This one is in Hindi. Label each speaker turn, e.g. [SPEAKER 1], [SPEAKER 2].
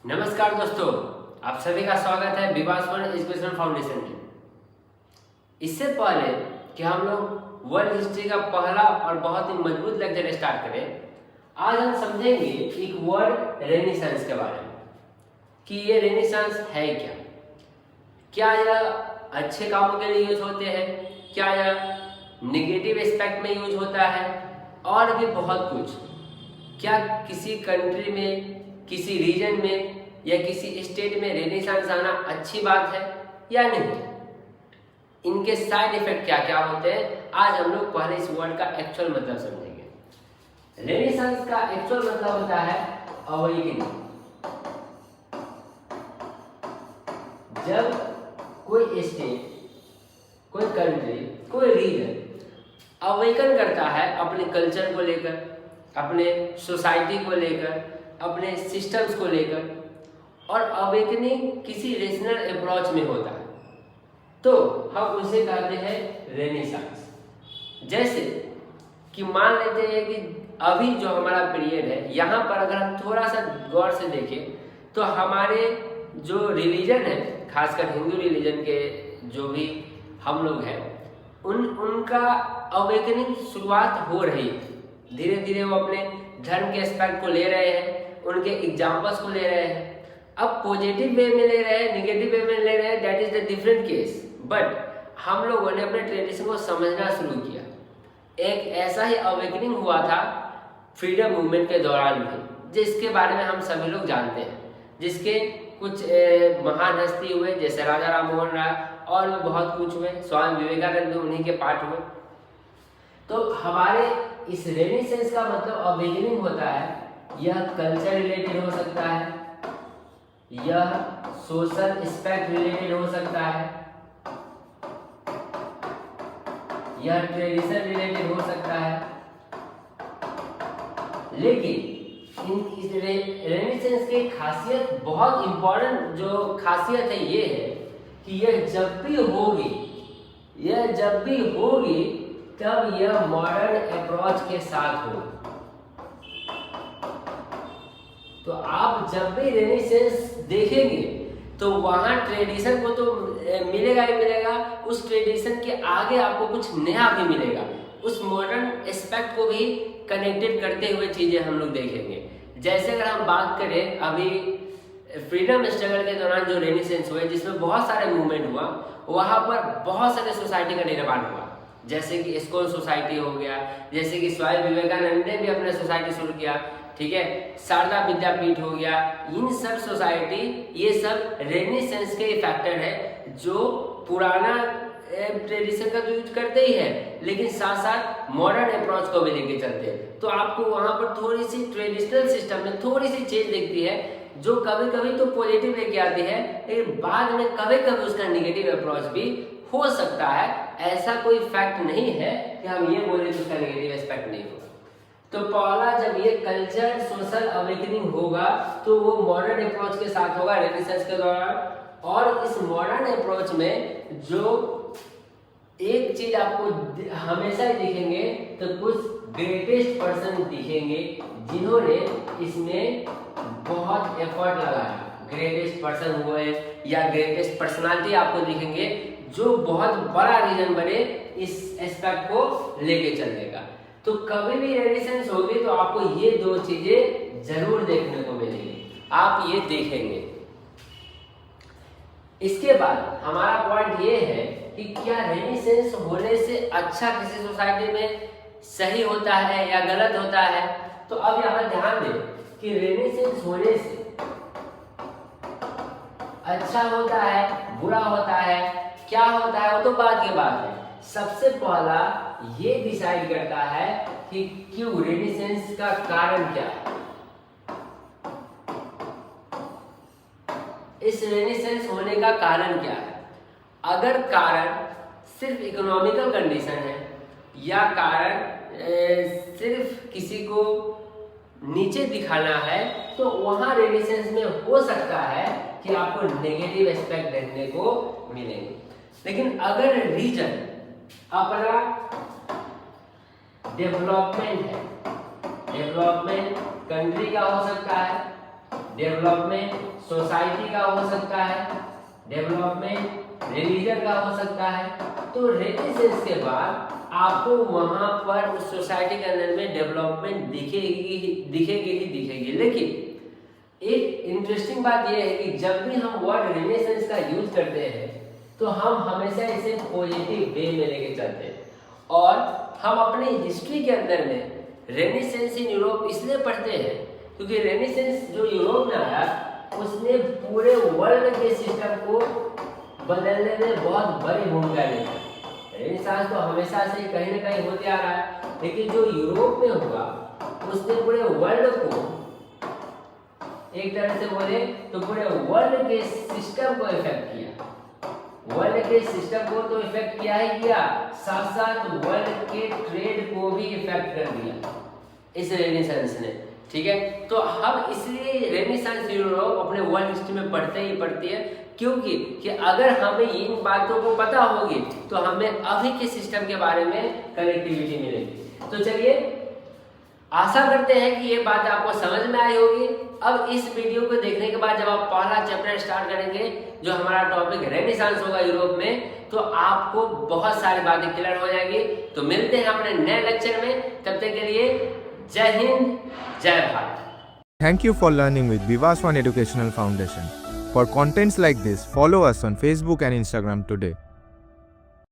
[SPEAKER 1] नमस्कार दोस्तों, आप सभी का स्वागत है विवासवन एजुकेशन फाउंडेशन में। इससे पहले कि हम लोग वर्ल्ड हिस्ट्री का पहला और बहुत ही मजबूत लेक्चर स्टार्ट करें, आज हम समझेंगे एक वर्ड रेनेसांस के बारे में कि ये रेनेसांस है क्या, क्या यह अच्छे कामों के लिए यूज होते हैं, क्या यह नेगेटिव एस्पेक्ट में यूज होता है और भी बहुत कुछ। क्या किसी कंट्री में, किसी रीजन में या किसी स्टेट में रेनेसांस आना अच्छी बात है या नहीं, इनके साइड इफेक्ट क्या क्या होते हैं, आज हम लोग पहले इस वर्ड का एक्चुअल मतलब समझेंगे। रेनेसांस का एक्चुअल मतलब होता है अवेकनिंग। जब कोई स्टेट, कोई कंट्री, कोई रीजन अवेकन करता है अपने कल्चर को लेकर, अपने सोसाइटी को लेकर, अपने सिस्टम्स को लेकर, और अवेकनिंग किसी रेशनल अप्रोच में होता है, तो हम उसे कहते हैं रेनेसांस। जैसे कि मान लेते हैं कि अभी जो हमारा पीरियड है, यहाँ पर अगर हम थोड़ा सा गौर से देखें तो हमारे जो रिलीजन है, खासकर हिंदू रिलीजन के जो भी हम लोग हैं, उनका अवेकनिंग शुरुआत हो रही है। धीरे धीरे वो अपने धर्म के एस्पेक्ट को ले रहे हैं, उनके एग्जाम्पल्स को ले रहे हैं। अब पॉजिटिव वे में ले रहे हैं, नेगेटिव वे में ले रहे हैं, that is the different case. But हम लोगों ने अपने ट्रेडिशन को समझना शुरू किया। एक ऐसा ही अवेकनिंग हुआ था फ्रीडम मूवमेंट के दौरान भी, जिसके बारे में हम सभी लोग जानते हैं, जिसके कुछ महान हस्ती हुए, जैसे राजा राम मोहन राय और भी बहुत कुछ हुए, स्वामी विवेकानंद भी उन्हीं के पार्ट हुए। तो हमारे इस रेनेसांस का मतलब अवेकनिंग होता है। यह कल्चर रिलेटेड हो सकता है, यह सोशल एस्पेक्ट रिलेटेड हो सकता है, यह ट्रेडिशन रिलेटेड हो सकता है। लेकिन इस रेनेसांस की खासियत, बहुत इंपॉर्टेंट जो खासियत है, ये है कि यह जब भी होगी तब यह मॉडर्न अप्रोच के साथ होगी। तो आप जब भी रेनेसांस देखेंगे तो वहाँ ट्रेडिशन को तो मिलेगा ही मिलेगा, उस ट्रेडिशन के आगे आपको कुछ नया भी मिलेगा, उस मॉडर्न एस्पेक्ट को भी कनेक्टेड करते हुए चीजें हम लोग देखेंगे। जैसे अगर हम बात करें अभी फ्रीडम स्ट्रगल के दौरान जो रेनेसांस हुए, जिसमें बहुत सारे मूवमेंट हुआ, वहाँ पर बहुत सारे सोसाइटी का निर्माण हुआ, जैसे कि इस्कॉन सोसाइटी हो गया, जैसे कि स्वामी विवेकानंद ने भी अपना सोसाइटी शुरू किया, ठीक है, शारदा विद्यापीठ हो गया। इन सब सोसाइटी, ये सब रेनेसांस के फैक्टर है, जो पुराना ट्रेडिशन का तो यूज करते ही है, लेकिन साथ साथ मॉडर्न अप्रोच को भी लेके चलते हैं। तो आपको वहां पर थोड़ी सी ट्रेडिशनल सिस्टम में थोड़ी सी चेंज दिखती है, जो कभी कभी तो पॉजिटिव लेके आती है, लेकिन बाद में कभी कभी उसका नेगेटिव अप्रोच भी हो सकता है। ऐसा कोई फैक्ट नहीं है कि हम ये बोले तो उसका नेगेटिव एस्पेक्ट नहीं होगा। तो पहला, जब ये कल्चर सोशल अवेकनिंग होगा तो वो मॉडर्न अप्रोच के साथ होगा रेनेसांस के दौरान। और इस मॉडर्न अप्रोच में जो एक चीज आपको हमेशा ही दिखेंगे, तो कुछ ग्रेटेस्ट पर्सन दिखेंगे जिन्होंने इसमें बहुत एफर्ट लगाया। ग्रेटेस्ट पर्सन हुए या ग्रेटेस्ट पर्सनालिटी आपको दिखेंगे जो बहुत बड़ा रीजन बने इस एस्पेक्ट को लेके चलने का। तो कभी भी रेनेसांस होगी तो आपको ये दो चीजें जरूर देखने को मिलेंगी, आप ये देखेंगे। इसके बाद हमारा पॉइंट ये है कि क्या रेनेसांस होने से अच्छा किसी सोसाइटी में सही होता है या गलत होता है। तो अब यहाँ ध्यान दें कि रेनेसांस होने से अच्छा होता है, बुरा होता है, क्या होता है, वो तो बाद की बात है। सबसे पहला ये डिसाइड करता है कि क्यों रेनेसांस का कारण क्या है। इस रेनेसांस होने का कारण क्या है। अगर कारण सिर्फ इकोनॉमिकल कंडीशन है या कारण सिर्फ किसी को नीचे दिखाना है, तो वहां रेनेसांस में हो सकता है कि आपको नेगेटिव एस्पेक्ट देखने को मिलेंगे। लेकिन अगर रीजन अपना डेवलपमेंट है, डेवलपमेंट कंट्री का हो सकता है, डेवलपमेंट सोसाइटी का हो सकता है, डेवलपमेंट रिलीजन का हो सकता है। तो रेनेसेंस के बाद आपको वहां पर उस सोसाइटी के अंदर में डेवलपमेंट दिखेगी। लेकिन एक इंटरेस्टिंग बात यह है कि जब भी हम वर्ड रेनेसेंस का यूज करते हैं तो हम हमेशा इसे पॉजिटिव वे में लेके चलते हैं, और हम अपनी हिस्ट्री के अंदर में रेनेसेंस इन यूरोप इसलिए पढ़ते हैं क्योंकि रेनेसेंस जो यूरोप में आया उसने पूरे वर्ल्ड के सिस्टम को बदलने में बहुत बड़ी भूमिका निभाई। रेनेसांस तो हमेशा से कहीं ना कहीं होते आ रहा है, लेकिन जो यूरोप में हुआ उसने पूरे वर्ल्ड को, एक तरह से बोले तो पूरे वर्ल्ड के सिस्टम को इफेक्ट किया। वर्ल्ड के सिस्टम को तो इफेक्ट किया ही किया, साथ साथ वर्ल्ड के ट्रेड को भी इफेक्ट कर दिया इस रेनेसांस ने। ठीक है, तो हम इसलिए रेनेसांस यूरोप अपने वर्ल्ड हिस्ट्री में पढ़ते है क्योंकि कि अगर हमें इन बातों को पता होगी तो हमें अभी के सिस्टम के बारे में कनेक्टिविटी मिलेगी। तो चलिए, आशा करते हैं कि ये बात आपको समझ में आई होगी। अब इस वीडियो को देखने के बाद जब आप पहला चैप्टर स्टार्ट करेंगे जो हमारा टॉपिक रेनेसांस होगा यूरोप में, तो आपको बहुत सारी बातें क्लियर हो जाएगी। तो मिलते हैं अपने नए लेक्चर में, तब तक के लिए जय हिंद, जय Bharat.
[SPEAKER 2] Thank you for learning with Viva Swan Educational Foundation. For contents like this, follow us on Facebook and Instagram today.